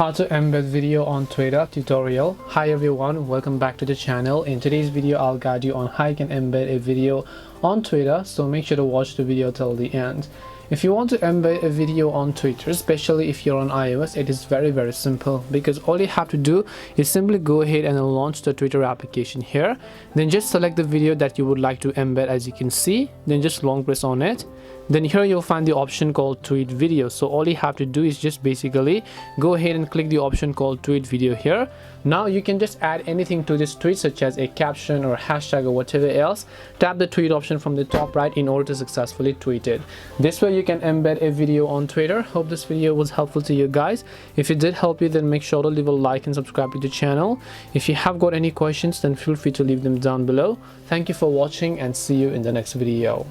How to embed video on Twitter tutorial. Hi everyone, welcome back to the channel. In today's video I'll guide you on how you can embed a video on Twitter, so make sure to watch the video till the end. If you want to embed a video on Twitter, especially if you're on iOS, it is very simple, because all you have to do is simply go ahead and launch the Twitter application here. Then just select the video that you would like to embed, as you can see. Then just long press on it. Then here you'll find the option called tweet video. So all you have to do is just basically go ahead and click the option called tweet video here. Now you can just add anything to this tweet, such as a caption or hashtag or whatever else. Tap the tweet option from the top right in order to successfully tweet it. This way you can embed a video on Twitter. Hope this video was helpful to you guys. If it did help you, then make sure to leave a like and subscribe to the channel. If you have got any questions, then feel free to leave them down below. Thank you for watching and see you in the next video.